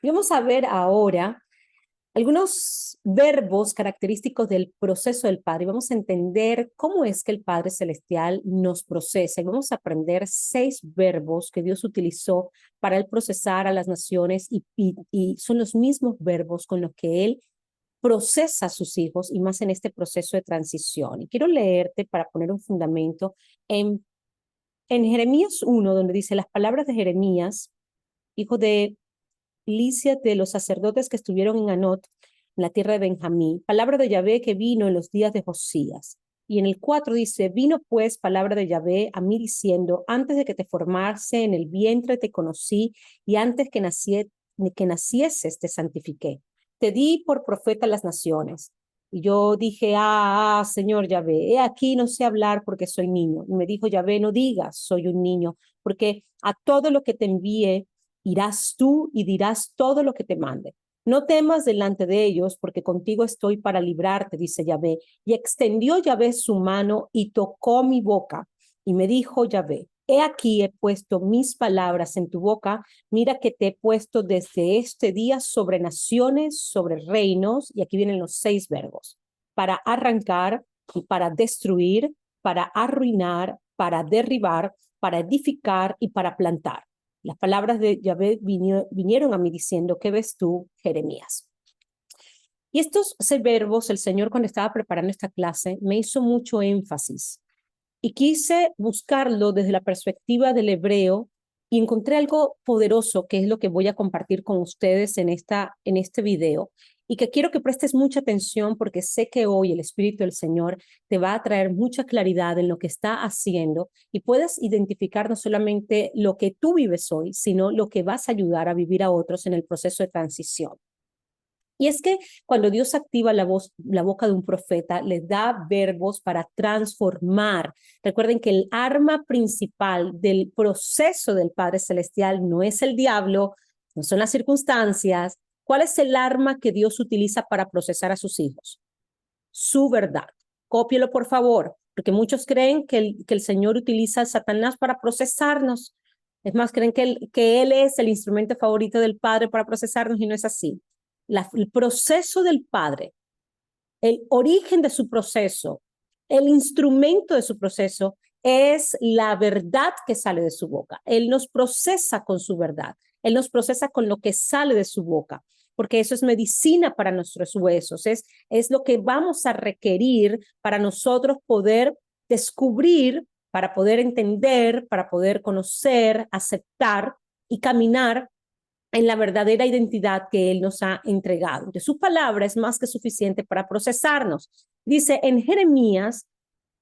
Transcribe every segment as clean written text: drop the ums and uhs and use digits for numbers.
Y vamos a ver ahora algunos verbos característicos del proceso del Padre. Vamos a entender cómo es que el Padre Celestial nos procesa. Y vamos a aprender 6 verbos que Dios utilizó para él procesar a las naciones y son los mismos verbos con los que él procesa a sus hijos y más en este proceso de transición. Y quiero leerte para poner un fundamento en Jeremías 1, donde dice las palabras de Jeremías, hijo de Lisia, de los sacerdotes que estuvieron en Anot, en la tierra de Benjamín, palabra de Yahvé que vino en los días de Josías. Y en el 4 dice, vino pues palabra de Yahvé a mí diciendo, antes de que te formase en el vientre te conocí y antes que nacieses te santifiqué. Te di por profeta a las naciones. Y yo dije, Señor Yahvé, he aquí no sé hablar porque soy niño. Y me dijo Yahvé, no digas, soy un niño, porque a todo lo que te envíe irás tú y dirás todo lo que te mande. No temas delante de ellos, porque contigo estoy para librarte, dice Yahvé. Y extendió Yahvé su mano y tocó mi boca. Y me dijo Yahvé, he aquí he puesto mis palabras en tu boca. Mira que te he puesto desde este día sobre naciones, sobre reinos. Y aquí vienen los 6 verbos. Para arrancar y para destruir, para arruinar, para derribar, para edificar y para plantar. Las palabras de Yahvé vinieron a mí diciendo, ¿qué ves tú, Jeremías? Y estos 6 verbos, el Señor cuando estaba preparando esta clase, me hizo mucho énfasis. Y quise buscarlo desde la perspectiva del hebreo y encontré algo poderoso que es lo que voy a compartir con ustedes en este video y que quiero que prestes mucha atención porque sé que hoy el Espíritu del Señor te va a traer mucha claridad en lo que está haciendo y puedes identificar no solamente lo que tú vives hoy, sino lo que vas a ayudar a vivir a otros en el proceso de transición. Y es que cuando Dios activa la boca de un profeta, les da verbos para transformar. Recuerden que el arma principal del proceso del Padre Celestial no es el diablo, no son las circunstancias. ¿Cuál es el arma que Dios utiliza para procesar a sus hijos? Su verdad. Cópielo, por favor, porque muchos creen que el Señor utiliza a Satanás para procesarnos. Es más, creen que él es el instrumento favorito del Padre para procesarnos y no es así. El proceso del Padre, el origen de su proceso, el instrumento de su proceso es la verdad que sale de su boca. Él nos procesa con su verdad. Él nos procesa con lo que sale de su boca, porque eso es medicina para nuestros huesos. Es lo que vamos a requerir para nosotros poder descubrir, para poder entender, para poder conocer, aceptar y caminar en la verdadera identidad que Él nos ha entregado. De su palabra es más que suficiente para procesarnos. Dice en Jeremías,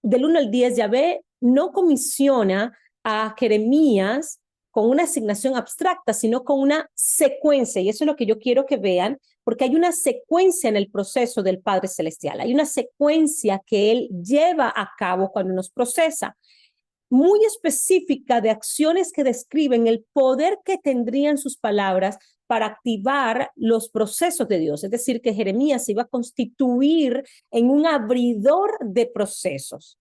del 1 al 10, Yahvé no comisiona a Jeremías con una asignación abstracta, sino con una secuencia. Y eso es lo que yo quiero que vean, porque hay una secuencia en el proceso del Padre Celestial. Hay una secuencia que Él lleva a cabo cuando nos procesa, muy específica de acciones que describen el poder que tendrían sus palabras para activar los procesos de Dios. Es decir, que Jeremías se iba a constituir en un abridor de procesos.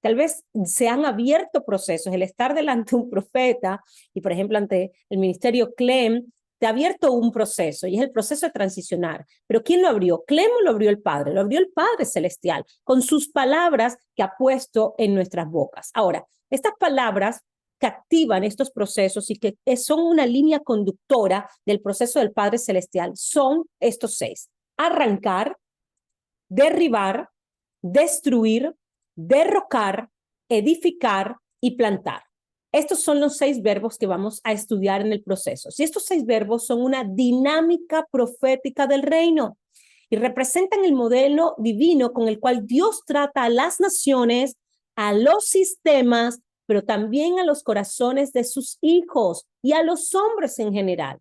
Tal vez se han abierto procesos. El estar delante de un profeta y, por ejemplo, ante el ministerio CLEM, te ha abierto un proceso y es el proceso de transicionar. Pero ¿quién lo abrió? ¿CLEM o lo abrió el Padre? Lo abrió el Padre Celestial con sus palabras que ha puesto en nuestras bocas. Ahora, estas palabras que activan estos procesos y que son una línea conductora del proceso del Padre Celestial son estos 6. Arrancar, derribar, destruir, derrocar, edificar y plantar. Estos son los 6 verbos que vamos a estudiar en el proceso. Si estos 6 verbos son una dinámica profética del reino y representan el modelo divino con el cual Dios trata a las naciones, a los sistemas, pero también a los corazones de sus hijos y a los hombres en general.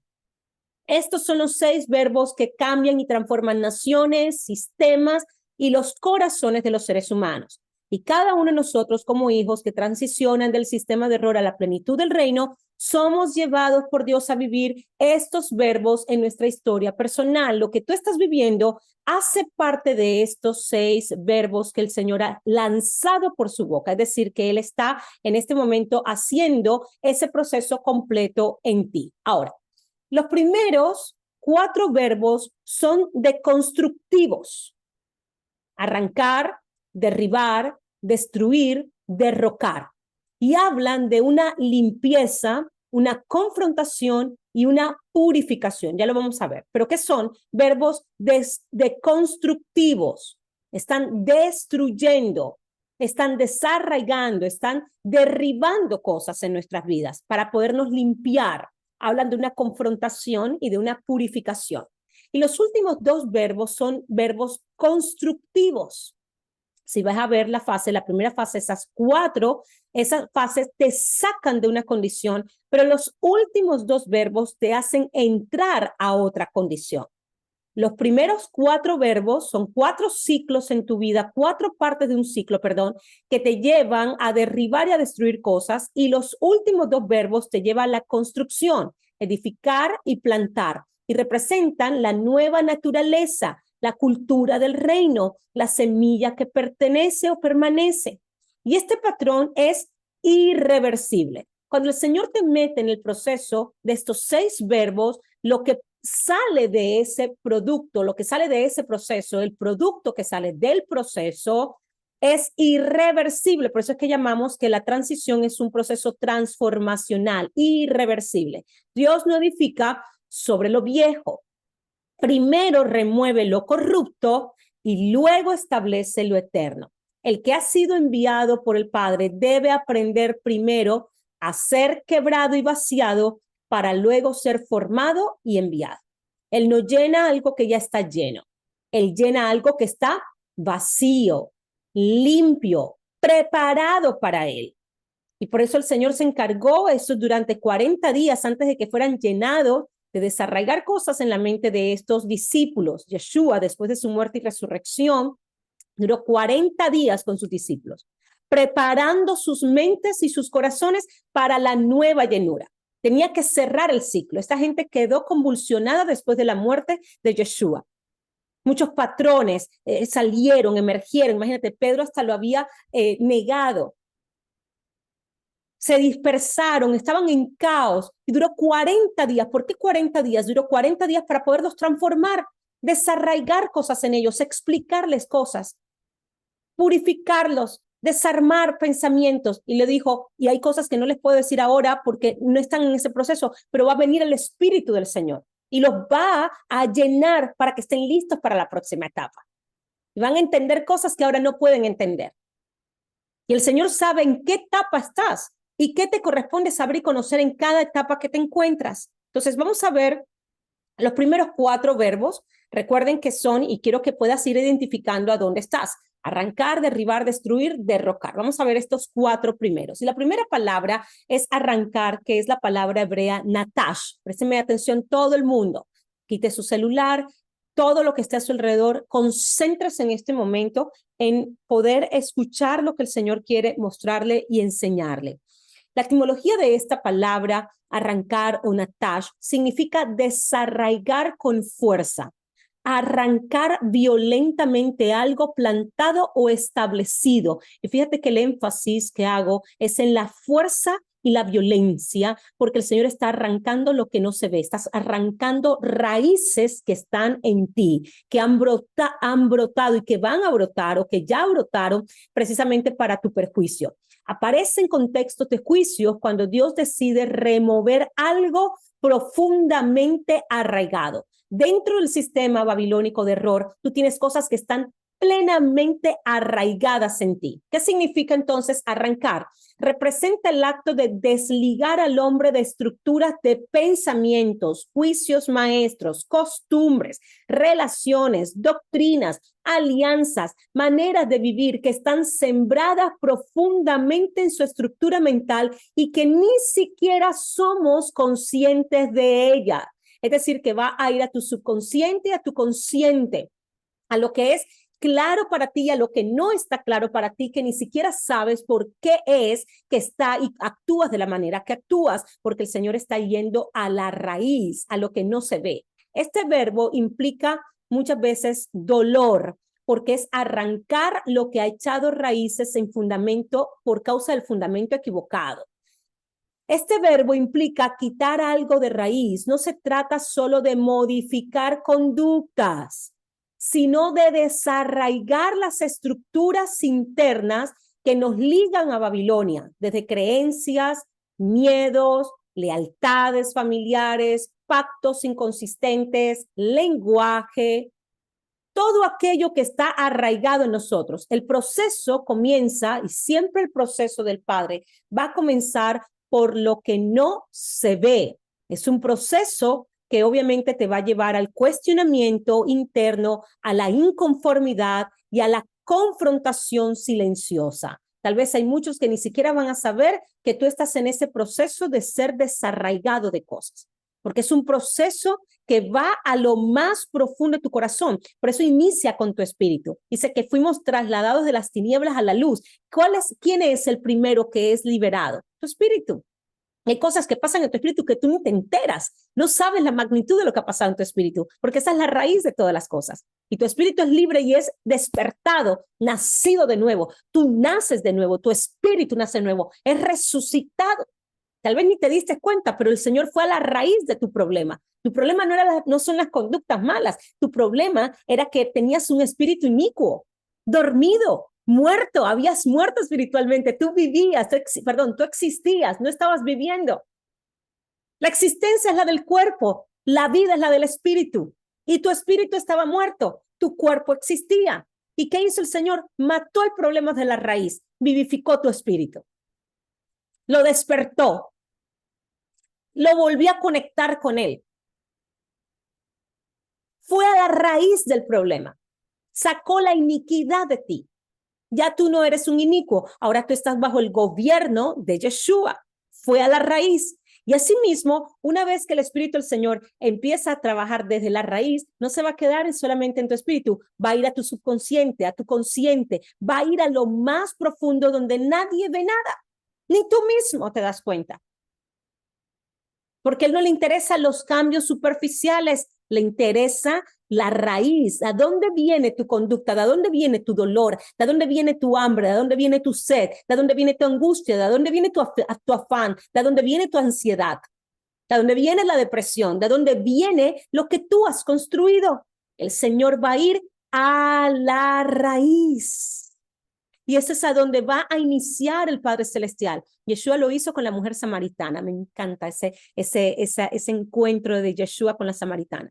Estos son los 6 verbos que cambian y transforman naciones, sistemas y los corazones de los seres humanos. Y cada uno de nosotros como hijos que transicionan del sistema de error a la plenitud del reino, somos llevados por Dios a vivir estos verbos en nuestra historia personal. Lo que tú estás viviendo hace parte de estos 6 verbos que el Señor ha lanzado por su boca. Es decir, que Él está en este momento haciendo ese proceso completo en ti. Ahora, los primeros 4 verbos son deconstructivos. Arrancar, derribar, destruir, derrocar. Y hablan de una limpieza, una confrontación y una purificación. Ya lo vamos a ver. ¿Pero qué son? Verbos deconstructivos. Están destruyendo, están desarraigando, están derribando cosas en nuestras vidas para podernos limpiar. Hablan de una confrontación y de una purificación. Y los últimos 2 verbos son verbos constructivos. Si vas a ver la primera fase, esas 4, esas fases te sacan de una condición, pero los últimos 2 verbos te hacen entrar a otra condición. Los primeros 4 verbos son 4 ciclos en tu vida, 4 partes de un ciclo, perdón, que te llevan a derribar y a destruir cosas, y los últimos 2 verbos te llevan a la construcción, edificar y plantar, y representan la nueva naturaleza, la cultura del reino, la semilla que pertenece o permanece. Y este patrón es irreversible. Cuando el Señor te mete en el proceso de estos 6 verbos, lo que sale de ese producto, lo que sale de ese proceso, el producto que sale del proceso es irreversible. Por eso es que llamamos que la transición es un proceso transformacional, irreversible. Dios no edifica sobre lo viejo. Primero remueve lo corrupto y luego establece lo eterno. El que ha sido enviado por el Padre debe aprender primero a ser quebrado y vaciado para luego ser formado y enviado. Él no llena algo que ya está lleno. Él llena algo que está vacío, limpio, preparado para él. Y por eso el Señor se encargó eso durante 40 días antes de que fueran llenados, de desarraigar cosas en la mente de estos discípulos. Yeshua, después de su muerte y resurrección, duró 40 días con sus discípulos, preparando sus mentes y sus corazones para la nueva llenura. Tenía que cerrar el ciclo. Esta gente quedó convulsionada después de la muerte de Yeshua. Muchos patrones salieron, emergieron. Imagínate, Pedro hasta lo había negado. Se dispersaron, estaban en caos y duró 40 días. ¿Por qué 40 días? Duró 40 días para poderlos transformar, desarraigar cosas en ellos, explicarles cosas, purificarlos, desarmar pensamientos. Y le dijo, y hay cosas que no les puedo decir ahora porque no están en ese proceso, pero va a venir el Espíritu del Señor y los va a llenar para que estén listos para la próxima etapa. Y van a entender cosas que ahora no pueden entender. Y el Señor sabe en qué etapa estás y qué te corresponde saber y conocer en cada etapa que te encuentras. Entonces vamos a ver los primeros 4 verbos. Recuerden que son, y quiero que puedas ir identificando a dónde estás. Arrancar, derribar, destruir, derrocar. Vamos a ver estos 4 primeros. Y la primera palabra es arrancar, que es la palabra hebrea natash. Présteme atención todo el mundo. Quite su celular, todo lo que esté a su alrededor. Concéntrese en este momento en poder escuchar lo que el Señor quiere mostrarle y enseñarle. La etimología de esta palabra, arrancar o natash, significa desarraigar con fuerza, arrancar violentamente algo plantado o establecido. Y fíjate que el énfasis que hago es en la fuerza y la violencia, porque el Señor está arrancando lo que no se ve, estás arrancando raíces que están en ti, que han brotado y que van a brotar o que ya brotaron precisamente para tu perjuicio. Aparecen contextos de juicios cuando Dios decide remover algo profundamente arraigado. Dentro del sistema babilónico de error, tú tienes cosas que están plenamente arraigadas en ti. ¿Qué significa entonces arrancar? Representa el acto de desligar al hombre de estructuras de pensamientos, juicios maestros, costumbres, relaciones, doctrinas, alianzas, maneras de vivir que están sembradas profundamente en su estructura mental y que ni siquiera somos conscientes de ella. Es decir, que va a ir a tu subconsciente y a tu consciente, a lo que es claro para ti y a lo que no está claro para ti, que ni siquiera sabes por qué es que está y actúas de la manera que actúas, porque el Señor está yendo a la raíz, a lo que no se ve. Este verbo implica muchas veces dolor, porque es arrancar lo que ha echado raíces en fundamento por causa del fundamento equivocado. Este verbo implica quitar algo de raíz. No se trata solo de modificar conductas, sino de desarraigar las estructuras internas que nos ligan a Babilonia, desde creencias, miedos, lealtades familiares, pactos inconsistentes, lenguaje, todo aquello que está arraigado en nosotros. El proceso comienza, y siempre el proceso del Padre va a comenzar por lo que no se ve. Es un proceso que obviamente te va a llevar al cuestionamiento interno, a la inconformidad y a la confrontación silenciosa. Tal vez hay muchos que ni siquiera van a saber que tú estás en ese proceso de ser desarraigado de cosas, porque es un proceso que va a lo más profundo de tu corazón. Por eso inicia con tu espíritu. Dice que fuimos trasladados de las tinieblas a la luz. ¿Quién es el primero que es liberado? Tu espíritu. Hay cosas que pasan en tu espíritu que tú no te enteras, no sabes la magnitud de lo que ha pasado en tu espíritu, porque esa es la raíz de todas las cosas. Y tu espíritu es libre y es despertado, nacido de nuevo. Tú naces de nuevo, tu espíritu nace de nuevo, es resucitado. Tal vez ni te diste cuenta, pero el Señor fue a la raíz de tu problema. Tu problema no son las conductas malas. Tu problema era que tenías un espíritu inicuo, dormido, muerto. Habías muerto espiritualmente. Tú vivías, tú existías, no estabas viviendo. La existencia es la del cuerpo, la vida es la del espíritu. Y tu espíritu estaba muerto, tu cuerpo existía. ¿Y qué hizo el Señor? Mató el problema de la raíz, vivificó tu espíritu. Lo despertó, lo volvió a conectar con él. Fue a la raíz del problema, sacó la iniquidad de ti. Ya tú no eres un inicuo, ahora tú estás bajo el gobierno de Yeshua. Fue a la raíz. Y asimismo, una vez que el Espíritu del Señor empieza a trabajar desde la raíz, no se va a quedar solamente en tu espíritu, va a ir a tu subconsciente, a tu consciente, va a ir a lo más profundo donde nadie ve nada, ni tú mismo te das cuenta. Porque a él no le interesan los cambios superficiales, le interesa la raíz. ¿A dónde viene tu conducta? ¿De dónde viene tu dolor? ¿De dónde viene tu hambre? ¿De dónde viene tu sed? ¿De dónde viene tu angustia? ¿De dónde viene tu afán? ¿De dónde viene tu ansiedad? ¿De dónde viene la depresión? ¿De dónde viene lo que tú has construido? El Señor va a ir a la raíz. Y ese es a donde va a iniciar el Padre Celestial. Yeshua lo hizo con la mujer samaritana. Me encanta ese encuentro de Yeshua con la samaritana.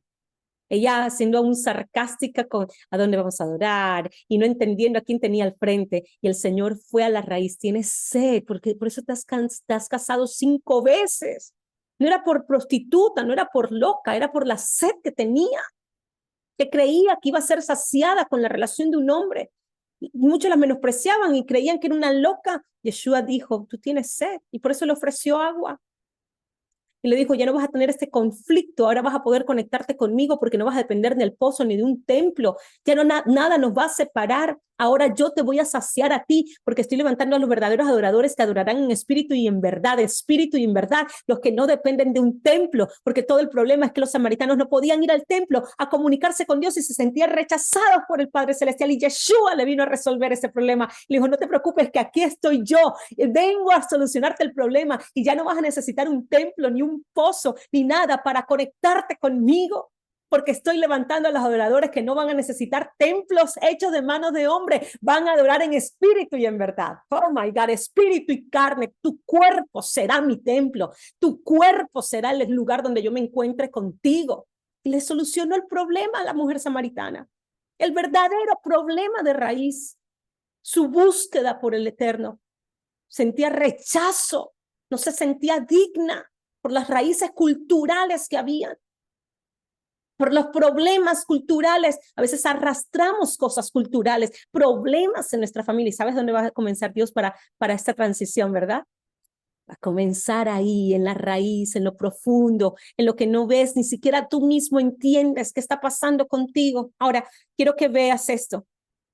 Ella siendo aún sarcástica con a dónde vamos a adorar y no entendiendo a quién tenía al frente. Y el Señor fue a la raíz. Tienes sed, porque por eso te has casado 5 veces. No era por prostituta, no era por loca, era por la sed que tenía, que creía que iba a ser saciada con la relación de un hombre. Muchos la menospreciaban y creían que era una loca. Yeshua dijo, tú tienes sed, y por eso le ofreció agua. Y le dijo, ya no vas a tener este conflicto, ahora vas a poder conectarte conmigo porque no vas a depender del pozo ni de un templo. Ya no nada nos va a separar. Ahora yo te voy a saciar a ti porque estoy levantando a los verdaderos adoradores que adorarán en espíritu y en verdad, los que no dependen de un templo, porque todo el problema es que los samaritanos no podían ir al templo a comunicarse con Dios y se sentían rechazados por el Padre Celestial, y Yeshua le vino a resolver ese problema. Le dijo, no te preocupes que aquí estoy yo, vengo a solucionarte el problema y ya no vas a necesitar un templo, ni un pozo, ni nada para conectarte conmigo, porque estoy levantando a los adoradores que no van a necesitar templos hechos de manos de hombre, van a adorar en espíritu y en verdad. Oh my God, espíritu y carne, tu cuerpo será mi templo, tu cuerpo será el lugar donde yo me encuentre contigo. Y le solucionó el problema a la mujer samaritana, el verdadero problema de raíz, su búsqueda por el eterno. Sentía rechazo, no se sentía digna por las raíces culturales que habían, por los problemas culturales. A veces arrastramos cosas culturales, problemas en nuestra familia. ¿Y sabes dónde va a comenzar Dios para esta transición, verdad? Va a comenzar ahí, en la raíz, en lo profundo, en lo que no ves, ni siquiera tú mismo entiendes qué está pasando contigo. Ahora, quiero que veas esto.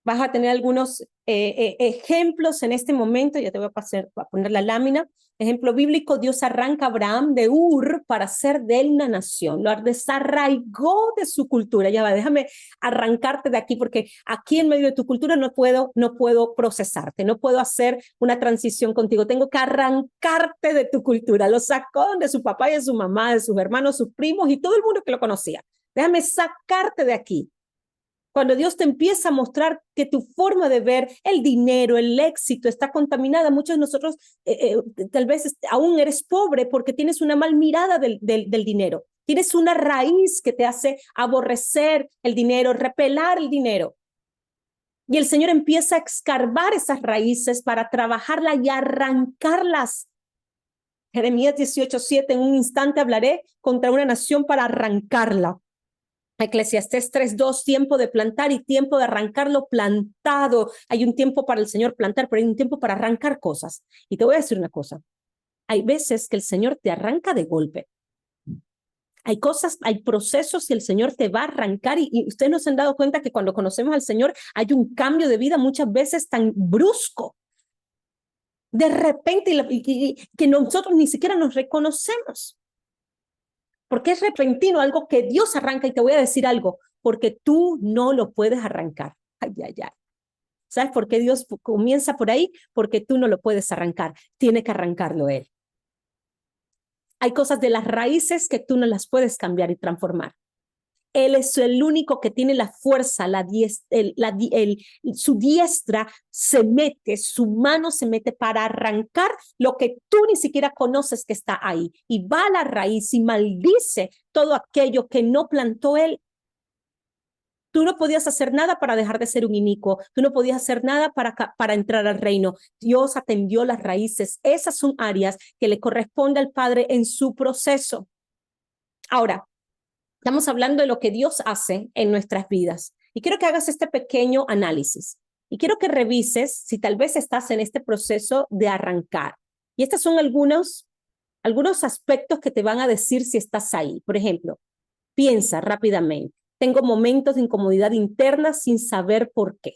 Vas a tener algunos ejemplos en este momento. Ya te voy a poner la lámina. Ejemplo bíblico: Dios arranca a Abraham de Ur para hacer de él una nación. Lo desarraigó de su cultura. Ya va, déjame arrancarte de aquí, porque aquí en medio de tu cultura no puedo procesarte, no puedo hacer una transición contigo. Tengo que arrancarte de tu cultura. Lo sacó de su papá y de su mamá, de sus hermanos, sus primos y todo el mundo que lo conocía. Déjame sacarte de aquí. Cuando Dios te empieza a mostrar que tu forma de ver el dinero, el éxito está contaminada, muchos de nosotros tal vez aún eres pobre porque tienes una mal mirada del dinero. Tienes una raíz que te hace aborrecer el dinero, repelar el dinero. Y el Señor empieza a escarbar esas raíces para trabajarlas y arrancarlas. Jeremías 18:7: en un instante hablaré contra una nación para arrancarla. Eclesiastés 3:2: tiempo de plantar y tiempo de arrancar lo plantado. Hay un tiempo para el Señor plantar, pero hay un tiempo para arrancar cosas. Y te voy a decir una cosa: hay veces que el Señor te arranca de golpe. Hay cosas, hay procesos y el Señor te va a arrancar. Y ustedes no se han dado cuenta que cuando conocemos al Señor hay un cambio de vida muchas veces tan brusco. De repente, que nosotros ni siquiera nos reconocemos. Porque es repentino, algo que Dios arranca. Y te voy a decir algo: porque tú no lo puedes arrancar. Ay, ay, ay. ¿Sabes por qué Dios comienza por ahí? Porque tú no lo puedes arrancar. Tiene que arrancarlo Él. Hay cosas de las raíces que tú no las puedes cambiar y transformar. Él es el único que tiene la fuerza, su diestra se mete, su mano se mete para arrancar lo que tú ni siquiera conoces que está ahí. Y va a la raíz y maldice todo aquello que no plantó Él. Tú no podías hacer nada para dejar de ser un inicuo. Tú no podías hacer nada para entrar al reino. Dios atendió las raíces. Esas son áreas que le corresponde al Padre en su proceso. Ahora, estamos hablando de lo que Dios hace en nuestras vidas. Y quiero que hagas este pequeño análisis. Y quiero que revises si tal vez estás en este proceso de arrancar. Y estos son algunos aspectos que te van a decir si estás ahí. Por ejemplo, piensa rápidamente. Tengo momentos de incomodidad interna sin saber por qué.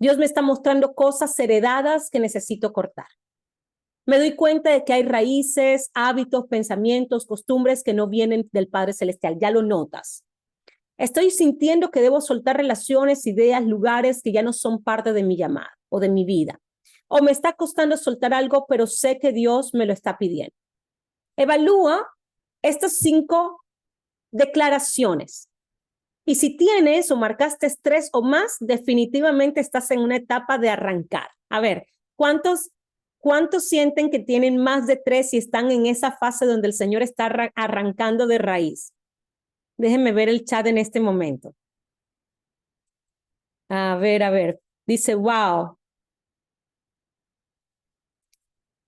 Dios me está mostrando cosas heredadas que necesito cortar. Me doy cuenta de que hay raíces, hábitos, pensamientos, costumbres que no vienen del Padre Celestial. Ya lo notas. Estoy sintiendo que debo soltar relaciones, ideas, lugares que ya no son parte de mi llamada o de mi vida. O me está costando soltar algo, pero sé que Dios me lo está pidiendo. Evalúa estas 5 declaraciones. Y si tienes o marcaste 3 o más, definitivamente estás en una etapa de arrancar. A ver, ¿cuántos sienten que tienen más de 3 y están en esa fase donde el Señor está arrancando de raíz? Déjenme ver el chat en este momento. A ver. Dice, wow.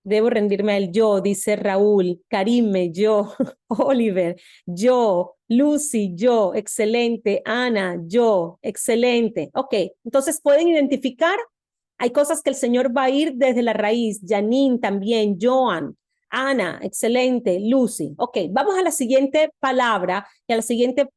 Debo rendirme al yo, dice Raúl, Karime, yo, Oliver, yo, Lucy, yo, excelente, Ana, yo, excelente. Ok, entonces pueden identificar, hay cosas que el Señor va a ir desde la raíz. Janine también, Joan, Ana, excelente, Lucy. Ok, vamos a la siguiente palabra y al siguiente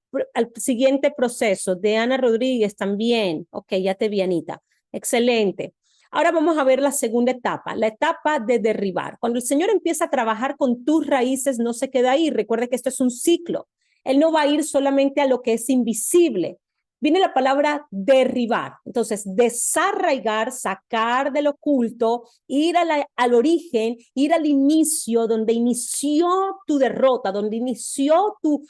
proceso de Ana Rodríguez también. Ok, ya te vi, Anita. Excelente. Ahora vamos a ver la segunda etapa, la etapa de derribar. Cuando el Señor empieza a trabajar con tus raíces, no se queda ahí. Recuerde que esto es un ciclo. Él no va a ir solamente a lo que es invisible. Viene la palabra derribar. Entonces, desarraigar, sacar del oculto, ir al origen, ir al inicio, donde inició tu derrota, donde inició tu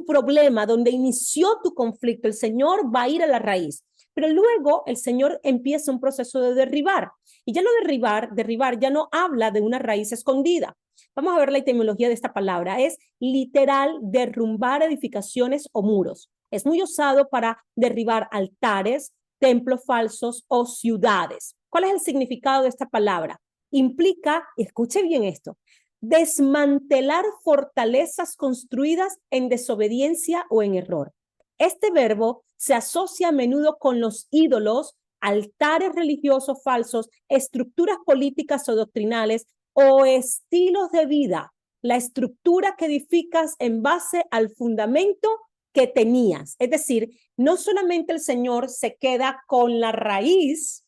problema, donde inició tu conflicto. El Señor va a ir a la raíz. Pero luego el Señor empieza un proceso de derribar. Y ya no derribar ya no habla de una raíz escondida. Vamos a ver la etimología de esta palabra. Es literal derrumbar edificaciones o muros. Es muy usado para derribar altares, templos falsos o ciudades. ¿Cuál es el significado de esta palabra? Implica, escuche bien esto, desmantelar fortalezas construidas en desobediencia o en error. Este verbo se asocia a menudo con los ídolos, altares religiosos falsos, estructuras políticas o doctrinales o estilos de vida. La estructura que edificas en base al fundamento que tenías. Es decir, no solamente el Señor se queda con la raíz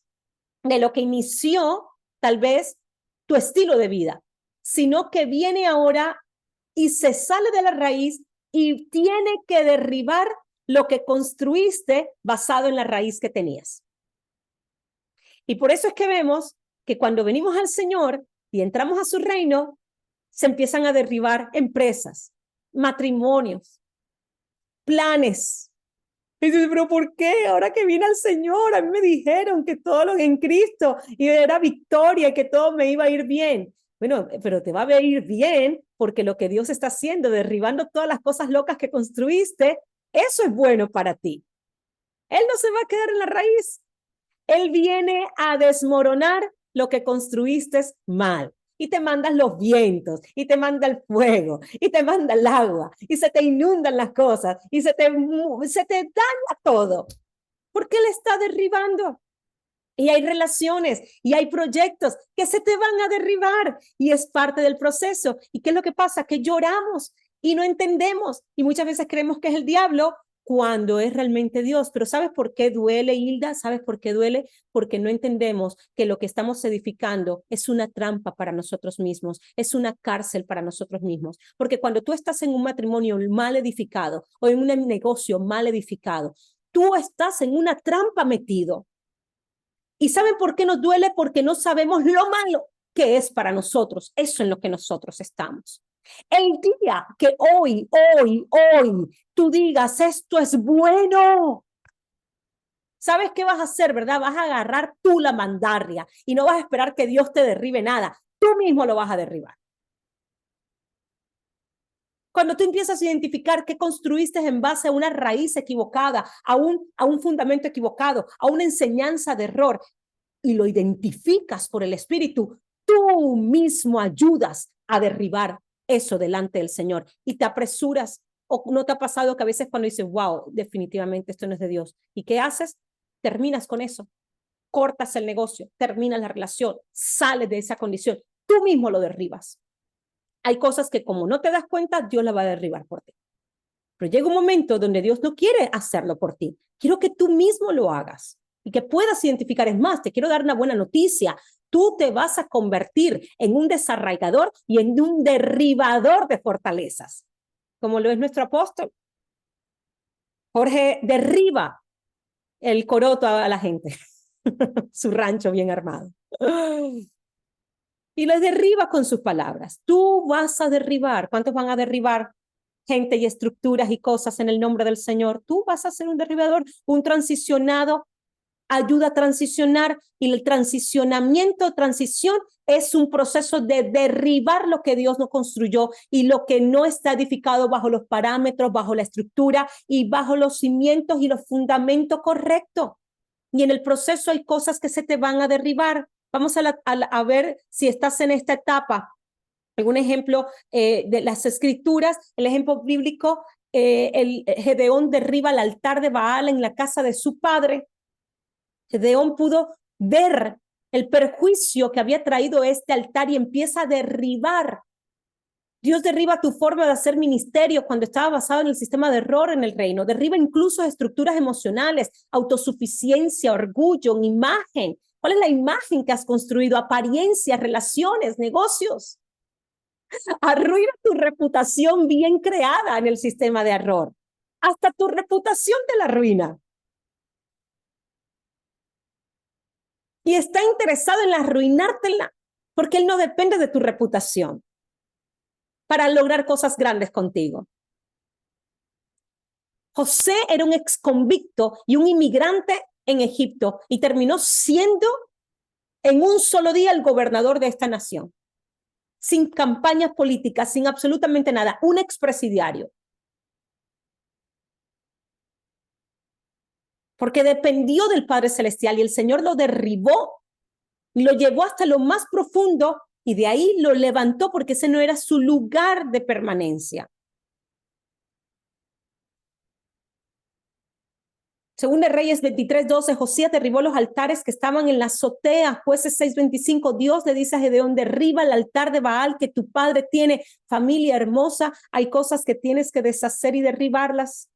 de lo que inició tal vez tu estilo de vida, sino que viene ahora y se sale de la raíz y tiene que derribar lo que construiste basado en la raíz que tenías. Y por eso es que vemos que cuando venimos al Señor y entramos a su reino, se empiezan a derribar empresas, matrimonios, planes. Y dices, pero ¿por qué? Ahora que vine al Señor, a mí me dijeron que todo lo en Cristo y era victoria y que todo me iba a ir bien. Bueno, pero te va a ir bien porque lo que Dios está haciendo, derribando todas las cosas locas que construiste, eso es bueno para ti. Él no se va a quedar en la raíz. Él viene a desmoronar lo que construiste mal. Y te mandan los vientos, y te manda el fuego, y te manda el agua, y se te inundan las cosas, y se te daña todo. Porque Él está derribando. Y hay relaciones, y hay proyectos que se te van a derribar, y es parte del proceso. ¿Y qué es lo que pasa? Que lloramos y no entendemos, y muchas veces creemos que es el diablo, cuando es realmente Dios. Pero ¿sabes por qué duele, Hilda? ¿Sabes por qué duele? Porque no entendemos que lo que estamos edificando es una trampa para nosotros mismos, es una cárcel para nosotros mismos. Porque cuando tú estás en un matrimonio mal edificado o en un negocio mal edificado, tú estás en una trampa metido. ¿Y saben por qué nos duele? Porque no sabemos lo malo que es para nosotros. Eso en lo que nosotros estamos. El día que hoy, tú digas, esto es bueno, ¿sabes qué vas a hacer, verdad? Vas a agarrar tú la mandarria y no vas a esperar que Dios te derribe nada. Tú mismo lo vas a derribar. Cuando tú empiezas a identificar qué construiste en base a una raíz equivocada, a un fundamento equivocado, a una enseñanza de error, y lo identificas por el Espíritu, tú mismo ayudas a derribar eso delante del Señor y te apresuras. ¿O no te ha pasado que a veces cuando dices, wow, definitivamente esto no es de Dios? ¿Y qué haces? Terminas con eso, cortas el negocio, terminas la relación, sales de esa condición, tú mismo lo derribas. Hay cosas que como no te das cuenta, Dios la va a derribar por ti. Pero llega un momento donde Dios no quiere hacerlo por ti. Quiero que tú mismo lo hagas y que puedas identificar. Es más, te quiero dar una buena noticia. Tú te vas a convertir en un desarraigador y en un derribador de fortalezas, como lo es nuestro apóstol. Jorge derriba el coroto a la gente, su rancho bien armado. Y lo derriba con sus palabras. Tú vas a derribar. ¿Cuántos van a derribar gente y estructuras y cosas en el nombre del Señor? Tú vas a ser un derribador, un transicionado. Ayuda a transicionar, y el transición es un proceso de derribar lo que Dios no construyó y lo que no está edificado bajo los parámetros, bajo la estructura y bajo los cimientos y los fundamentos correctos. Y en el proceso hay cosas que se te van a derribar. Vamos a ver si estás en esta etapa. Algún ejemplo de las escrituras, el ejemplo bíblico, el Gedeón derriba el altar de Baal en la casa de su padre. Gedeón pudo ver el perjuicio que había traído este altar y empieza a derribar. Dios derriba tu forma de hacer ministerio cuando estaba basado en el sistema de error en el reino. Derriba incluso estructuras emocionales, autosuficiencia, orgullo, imagen. ¿Cuál es la imagen que has construido? Apariencias, relaciones, negocios. Arruina tu reputación bien creada en el sistema de error. Hasta tu reputación te la arruina. Y está interesado en arruinártela porque Él no depende de tu reputación para lograr cosas grandes contigo. José era un ex convicto y un inmigrante en Egipto y terminó siendo en un solo día el gobernador de esta nación, sin campañas políticas, sin absolutamente nada, un expresidiario. Porque dependió del Padre Celestial y el Señor lo derribó, lo llevó hasta lo más profundo y de ahí lo levantó porque ese no era su lugar de permanencia. Según de Reyes 23:12, Josías derribó los altares que estaban en la azotea. Jueces 6:25, Dios le dice a Gedeón, derriba el altar de Baal que tu padre tiene. Familia hermosa, hay cosas que tienes que deshacer y derribarlas.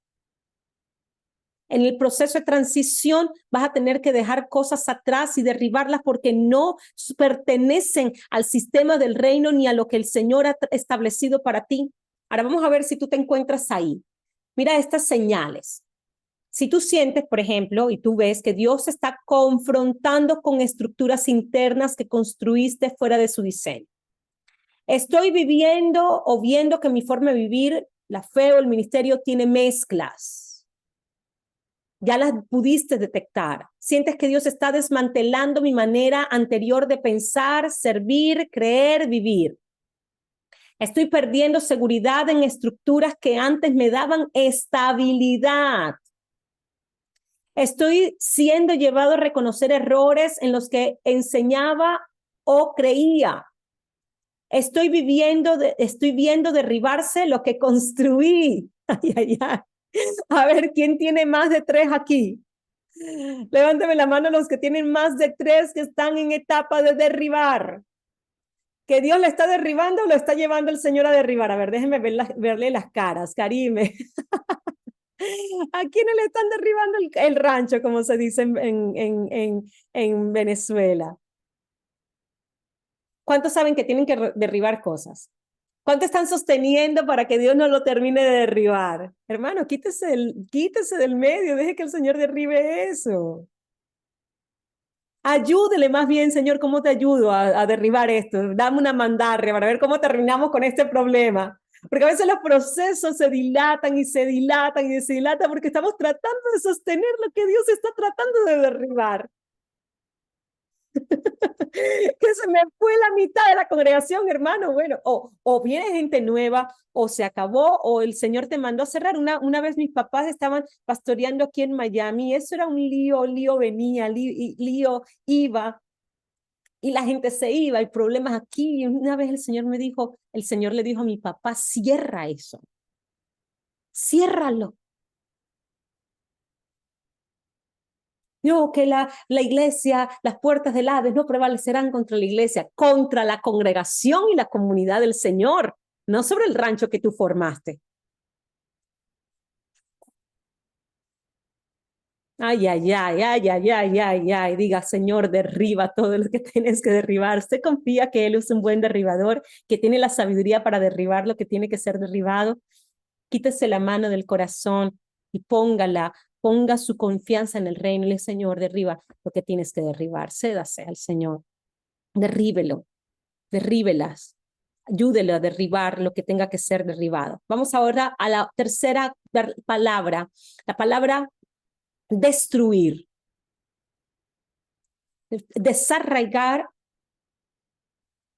En el proceso de transición vas a tener que dejar cosas atrás y derribarlas porque no pertenecen al sistema del reino ni a lo que el Señor ha establecido para ti. Ahora vamos a ver si tú te encuentras ahí. Mira estas señales. Si tú sientes, por ejemplo, y tú ves que Dios está confrontando con estructuras internas que construiste fuera de su diseño. Estoy viviendo o viendo que mi forma de vivir, la fe o el ministerio tiene mezclas. Ya las pudiste detectar. Sientes que Dios está desmantelando mi manera anterior de pensar, servir, creer, vivir. Estoy perdiendo seguridad en estructuras que antes me daban estabilidad. Estoy siendo llevado a reconocer errores en los que enseñaba o creía. Estoy viendo derribarse lo que construí. Ay, ay, ay. A ver, ¿quién tiene más de 3 aquí? Levántame la mano los que tienen más de 3 que están en etapa de derribar. ¿Que Dios lo está derribando o lo está llevando el Señor a derribar? A ver, déjenme verle las caras, Karime. ¿A quiénes le están derribando el rancho, como se dice en Venezuela? ¿Cuántos saben que tienen que derribar cosas? ¿Cuánto están sosteniendo para que Dios no lo termine de derribar? Hermano, quítese del medio, deje que el Señor derribe eso. Ayúdele más bien, Señor, ¿cómo te ayudo a derribar esto? Dame una mandarria para ver cómo terminamos con este problema. Porque a veces los procesos se dilatan y se dilatan y se dilatan porque estamos tratando de sostener lo que Dios está tratando de derribar. Que se me fue la mitad de la congregación, hermano. Bueno, o viene gente nueva, o se acabó, o el Señor te mandó a cerrar. Una vez mis papás estaban pastoreando aquí en Miami, eso era un lío venía, lío iba, y la gente se iba, hay problemas aquí. Y una vez el Señor le dijo a mi papá, cierra eso, ciérralo. No, que la iglesia, las puertas del Hades no prevalecerán contra la iglesia, contra la congregación y la comunidad del Señor, no sobre el rancho que tú formaste. Ay, ay, ay, ay, ay, ay, ay, ay, diga, Señor, derriba todo lo que tienes que derribar. Usted confía que Él es un buen derribador, que tiene la sabiduría para derribar lo que tiene que ser derribado. Quítese la mano del corazón y ponga su confianza en el reino y el Señor derriba lo que tienes que derribar. Cédase al Señor, derríbelo, derríbelas, ayúdelo a derribar lo que tenga que ser derribado. Vamos ahora a la tercera palabra, la palabra destruir, desarraigar,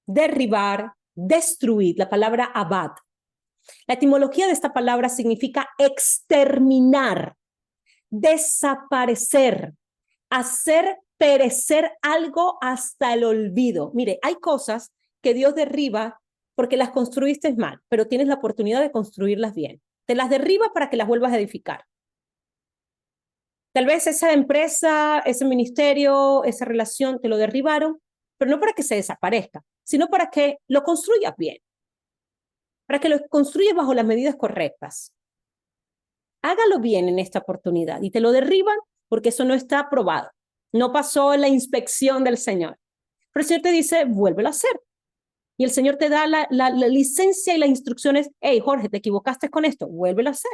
derribar, destruir, la palabra abad. La etimología de esta palabra significa exterminar, desaparecer, hacer perecer algo hasta el olvido. Mire, hay cosas que Dios derriba porque las construiste mal, pero tienes la oportunidad de construirlas bien. Te las derriba para que las vuelvas a edificar. Tal vez esa empresa, ese ministerio, esa relación te lo derribaron, pero no para que se desaparezca, sino para que lo construyas bien, para que lo construyas bajo las medidas correctas. Hágalo bien en esta oportunidad y te lo derriban porque eso no está aprobado. No pasó la inspección del Señor. Pero el Señor te dice, vuélvelo a hacer. Y el Señor te da la licencia y las instrucciones. Hey, Jorge, te equivocaste con esto, vuélvelo a hacer.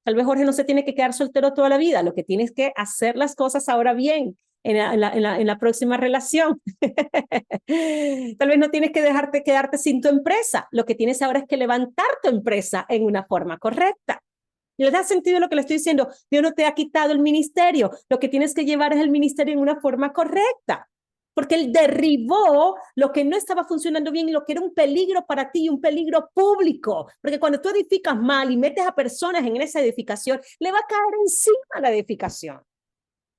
Tal vez Jorge no se tiene que quedar soltero toda la vida. Lo que tienes que hacer las cosas ahora bien en la próxima relación. Tal vez no tienes que quedarte sin tu empresa. Lo que tienes ahora es que levantar tu empresa en una forma correcta. ¿Le da sentido lo que le estoy diciendo? Dios no te ha quitado el ministerio. Lo que tienes que llevar es el ministerio en una forma correcta. Porque Él derribó lo que no estaba funcionando bien y lo que era un peligro para ti y un peligro público. Porque cuando tú edificas mal y metes a personas en esa edificación, le va a caer encima la edificación.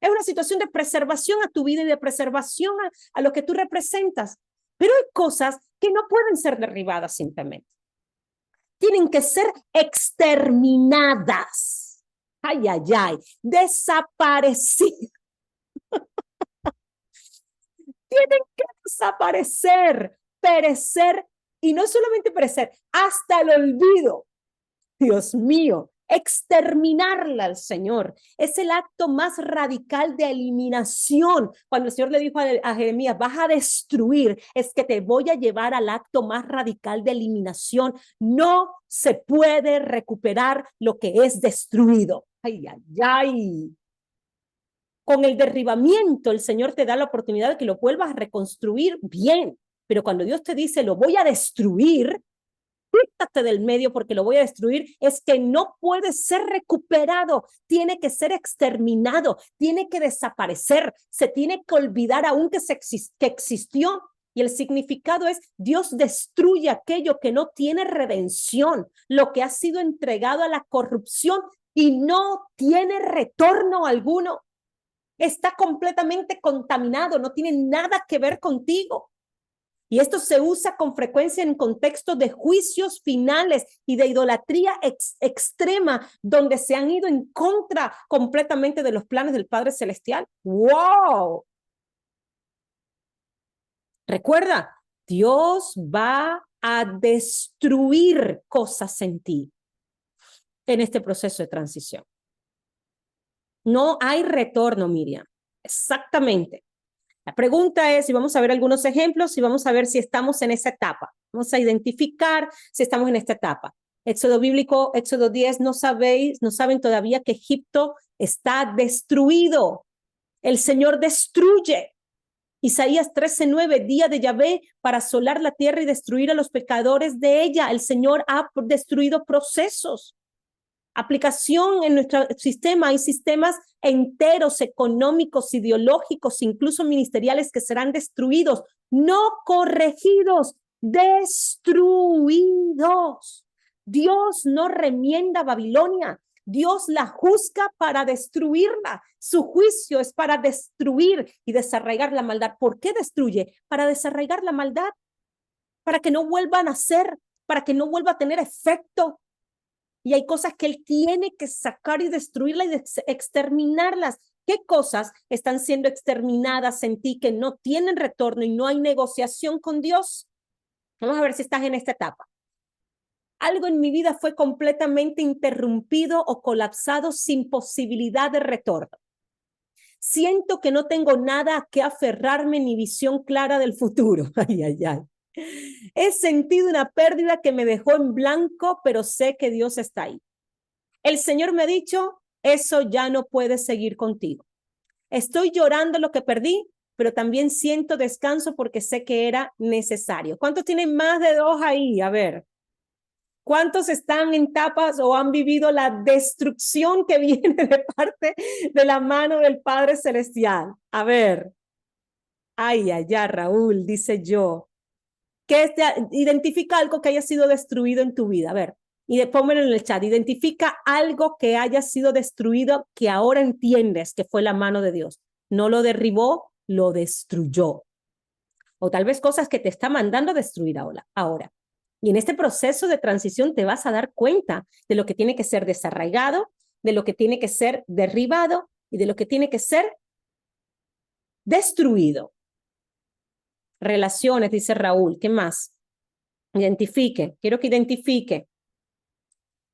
Es una situación de preservación a tu vida y de preservación a lo que tú representas. Pero hay cosas que no pueden ser derribadas simplemente. Tienen que ser exterminadas. Ay, ay, ay, desaparecidas. Tienen que desaparecer, perecer, y no solamente perecer, hasta el olvido. Dios mío, exterminarla al Señor. Es el acto más radical de eliminación. Cuando el Señor le dijo a Jeremías, vas a destruir, es que te voy a llevar al acto más radical de eliminación. No se puede recuperar lo que es destruido. Ay, ay, ay. Con el derribamiento, el Señor te da la oportunidad de que lo vuelvas a reconstruir bien. Pero cuando Dios te dice, lo voy a destruir, quítate del medio porque lo voy a destruir, es que no puede ser recuperado, tiene que ser exterminado, tiene que desaparecer, se tiene que olvidar aún que existió. Y el significado es, Dios destruye aquello que no tiene redención, lo que ha sido entregado a la corrupción y no tiene retorno alguno. Está completamente contaminado, no tiene nada que ver contigo. Y esto se usa con frecuencia en contextos de juicios finales y de idolatría extrema, donde se han ido en contra completamente de los planes del Padre Celestial. ¡Wow! Recuerda, Dios va a destruir cosas en ti en este proceso de transición. No hay retorno, Miriam. Exactamente. La pregunta es, y vamos a ver algunos ejemplos, y vamos a ver si estamos en esa etapa. Vamos a identificar si estamos en esta etapa. Éxodo bíblico, Éxodo 10, no saben todavía que Egipto está destruido. El Señor destruye. Isaías 13:9, día de Yahvé para asolar la tierra y destruir a los pecadores de ella. El Señor ha destruido procesos. Aplicación en nuestro sistema, hay sistemas enteros, económicos, ideológicos, incluso ministeriales que serán destruidos, no corregidos, destruidos. Dios no remienda a Babilonia, Dios la juzga para destruirla. Su juicio es para destruir y desarraigar la maldad. ¿Por qué destruye? Para desarraigar la maldad, para que no vuelva a nacer, para que no vuelva a tener efecto. Y hay cosas que él tiene que sacar y destruirlas y exterminarlas. ¿Qué cosas están siendo exterminadas en ti que no tienen retorno y no hay negociación con Dios? Vamos a ver si estás en esta etapa. Algo en mi vida fue completamente interrumpido o colapsado sin posibilidad de retorno. Siento que no tengo nada a que aferrarme ni visión clara del futuro. Ay, ay, ay. He sentido una pérdida que me dejó en blanco, pero sé que Dios está ahí. El Señor me ha dicho, eso ya no puede seguir contigo. Estoy llorando lo que perdí, pero también siento descanso porque sé que era necesario. ¿Cuántos tienen más de dos ahí? A ver. ¿Cuántos están en etapas o han vivido la destrucción que viene de parte de la mano del Padre Celestial? A ver. Ay, allá, Raúl, dice yo. Identifica algo que haya sido destruido en tu vida. A ver, y pónmelo en el chat. Identifica algo que haya sido destruido que ahora entiendes que fue la mano de Dios. No lo derribó, lo destruyó. O tal vez cosas que te está mandando a destruir ahora. Y en este proceso de transición te vas a dar cuenta de lo que tiene que ser desarraigado, de lo que tiene que ser derribado y de lo que tiene que ser destruido. Relaciones, dice Raúl. ¿Qué más? Identifique. Quiero que identifique.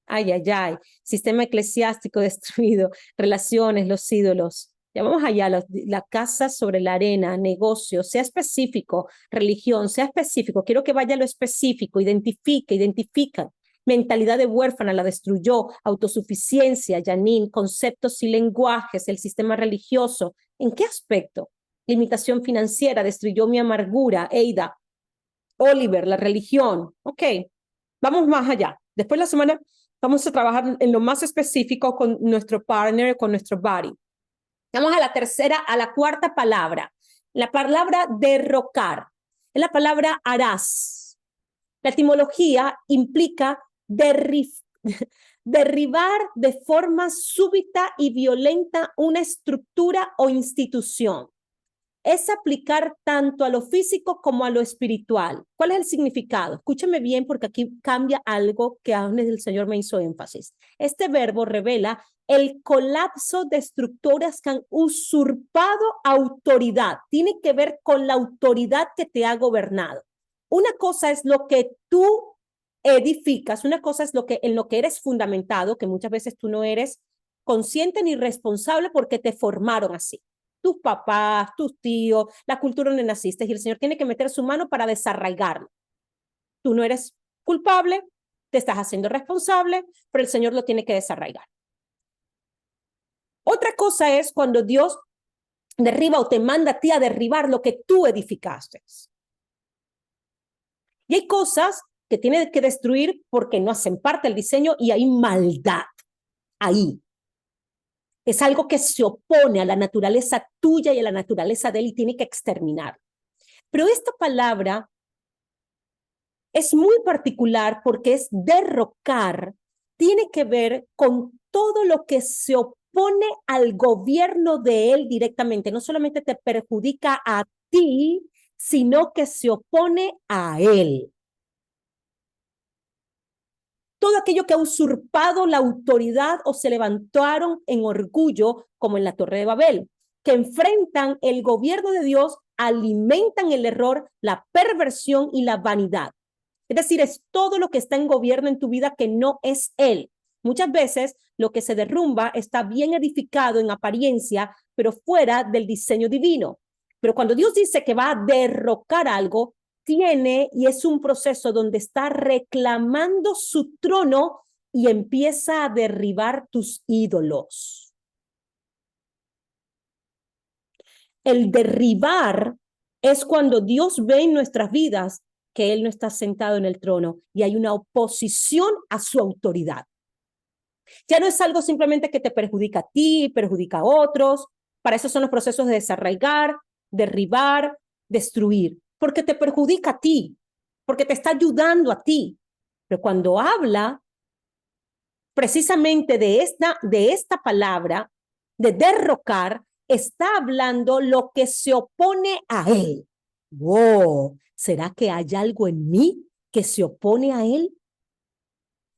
Ay, ay, ay. Sistema eclesiástico destruido. Relaciones, los ídolos. Ya vamos allá. La casa sobre la arena, negocio. Sea específico. Religión, sea específico. Quiero que vaya a lo específico. Identifica. Mentalidad de huérfana, la destruyó. Autosuficiencia, Janine. Conceptos y lenguajes. El sistema religioso. ¿En qué aspecto? Limitación financiera, destruyó mi amargura. Eida. Oliver, la religión. Ok, vamos más allá. Después de la semana vamos a trabajar en lo más específico con nuestro partner, con nuestro body. Vamos a la cuarta palabra. La palabra derrocar. Es la palabra harás. La etimología implica derribar de forma súbita y violenta una estructura o institución. Es aplicar tanto a lo físico como a lo espiritual. ¿Cuál es el significado? Escúchame bien porque aquí cambia algo que antes el Señor me hizo énfasis. Este verbo revela el colapso de estructuras que han usurpado autoridad. Tiene que ver con la autoridad que te ha gobernado. Una cosa es lo que tú edificas, una cosa es en lo que eres fundamentado, que muchas veces tú no eres consciente ni responsable porque te formaron así. Tus papás, tus tíos, la cultura donde naciste, y el Señor tiene que meter su mano para desarraigarlo. Tú no eres culpable, te estás haciendo responsable, pero el Señor lo tiene que desarraigar. Otra cosa es cuando Dios derriba o te manda a ti a derribar lo que tú edificaste. Y hay cosas que tienes que destruir porque no hacen parte del diseño y hay maldad ahí. Es algo que se opone a la naturaleza tuya y a la naturaleza de él y tiene que exterminar. Pero esta palabra es muy particular porque es derrocar, tiene que ver con todo lo que se opone al gobierno de él directamente. No solamente te perjudica a ti, sino que se opone a él. Todo aquello que ha usurpado la autoridad o se levantaron en orgullo, como en la Torre de Babel, que enfrentan el gobierno de Dios, alimentan el error, la perversión y la vanidad. Es decir, es todo lo que está en gobierno en tu vida que no es él. Muchas veces lo que se derrumba está bien edificado en apariencia, pero fuera del diseño divino. Pero cuando Dios dice que va a derrocar algo, tiene y es un proceso donde está reclamando su trono y empieza a derribar tus ídolos. El derribar es cuando Dios ve en nuestras vidas que Él no está sentado en el trono y hay una oposición a su autoridad. Ya no es algo simplemente que te perjudica a ti, perjudica a otros. Para eso son los procesos de desarraigar, derribar, destruir, porque te perjudica a ti, porque te está ayudando a ti. Pero cuando habla precisamente de esta palabra, de derrocar, está hablando lo que se opone a él. Wow, ¿será que hay algo en mí que se opone a él?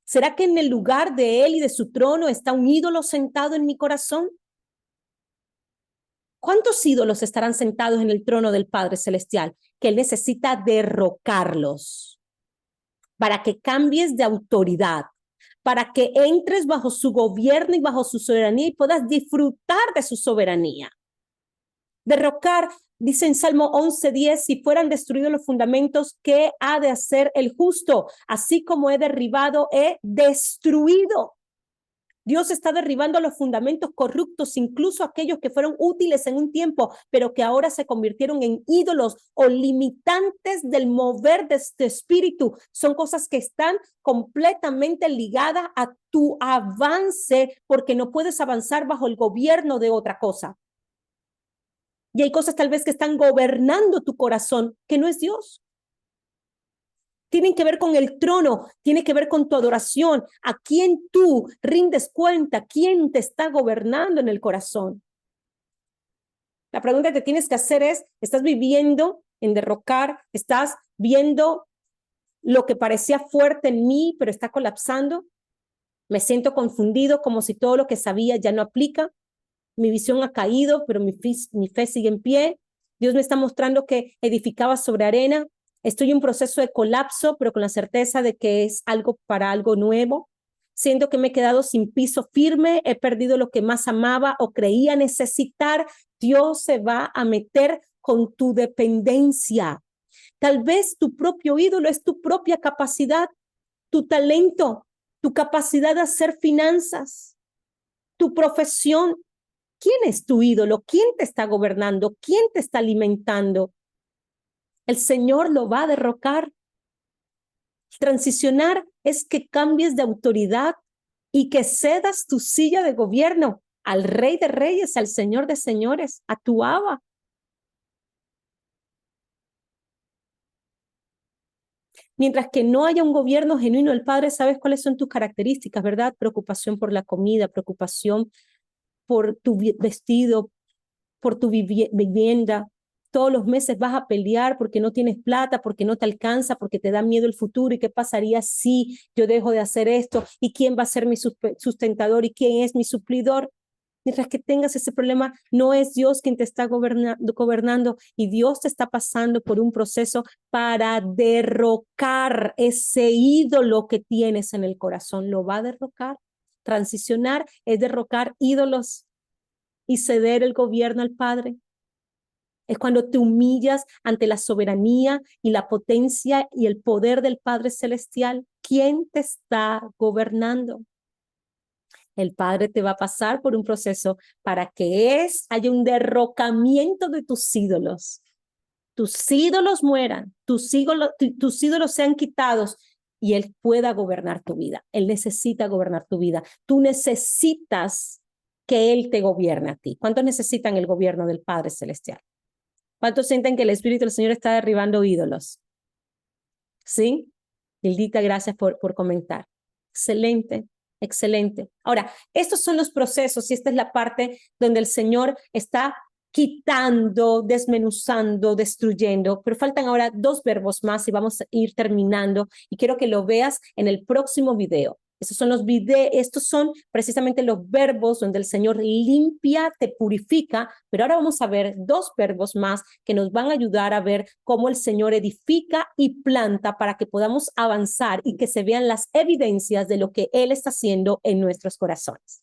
¿Será que en el lugar de él y de su trono está un ídolo sentado en mi corazón? ¿Cuántos ídolos estarán sentados en el trono del Padre Celestial que él necesita derrocarlos para que cambies de autoridad, para que entres bajo su gobierno y bajo su soberanía y puedas disfrutar de su soberanía? Derrocar, dice en Salmo 11:10, si fueran destruidos los fundamentos, ¿qué ha de hacer el justo? Así como he derribado, he destruido. Dios está derribando los fundamentos corruptos, incluso aquellos que fueron útiles en un tiempo, pero que ahora se convirtieron en ídolos o limitantes del mover de este espíritu. Son cosas que están completamente ligadas a tu avance, porque no puedes avanzar bajo el gobierno de otra cosa. Y hay cosas tal vez que están gobernando tu corazón, que no es Dios. Tienen que ver con el trono, tiene que ver con tu adoración, a quién tú rindes cuenta, quién te está gobernando en el corazón. La pregunta que tienes que hacer es, ¿estás viviendo en derrocar? ¿Estás viendo lo que parecía fuerte en mí, pero está colapsando? Me siento confundido, como si todo lo que sabía ya no aplica. Mi visión ha caído, pero mi fe sigue en pie. Dios me está mostrando que edificaba sobre arena. Estoy en un proceso de colapso, pero con la certeza de que es algo para algo nuevo. Siento que me he quedado sin piso firme, he perdido lo que más amaba o creía necesitar. Dios se va a meter con tu dependencia. Tal vez tu propio ídolo es tu propia capacidad, tu talento, tu capacidad de hacer finanzas, tu profesión. ¿Quién es tu ídolo? ¿Quién te está gobernando? ¿Quién te está alimentando? El Señor lo va a derrocar. Transicionar es que cambies de autoridad y que cedas tu silla de gobierno al Rey de Reyes, al Señor de Señores, a tu Abba. Mientras que no haya un gobierno genuino del Padre, sabes cuáles son tus características, ¿verdad? Preocupación por la comida, preocupación por tu vestido, por tu vivienda. Todos los meses vas a pelear porque no tienes plata, porque no te alcanza, porque te da miedo el futuro y qué pasaría si yo dejo de hacer esto y quién va a ser mi sustentador y quién es mi suplidor. Mientras que tengas ese problema, no es Dios quien te está gobernando y Dios te está pasando por un proceso para derrocar ese ídolo que tienes en el corazón. Lo va a derrocar. Transicionar es derrocar ídolos y ceder el gobierno al Padre. Es cuando te humillas ante la soberanía y la potencia y el poder del Padre Celestial. ¿Quién te está gobernando? El Padre te va a pasar por un proceso para que haya un derrocamiento de tus ídolos. Tus ídolos mueran, tus ídolos sean quitados y Él pueda gobernar tu vida. Él necesita gobernar tu vida. Tú necesitas que Él te gobierne a ti. ¿Cuántos necesitan el gobierno del Padre Celestial? ¿Cuántos sienten que el Espíritu del Señor está derribando ídolos? ¿Sí? Hildita, gracias por comentar. Excelente, excelente. Ahora, estos son los procesos y esta es la parte donde el Señor está quitando, desmenuzando, destruyendo, pero faltan ahora 2 verbos más y vamos a ir terminando y quiero que lo veas en el próximo video. Estos son precisamente los verbos donde el Señor limpia, te purifica, pero ahora vamos a ver 2 verbos más que nos van a ayudar a ver cómo el Señor edifica y planta para que podamos avanzar y que se vean las evidencias de lo que Él está haciendo en nuestros corazones.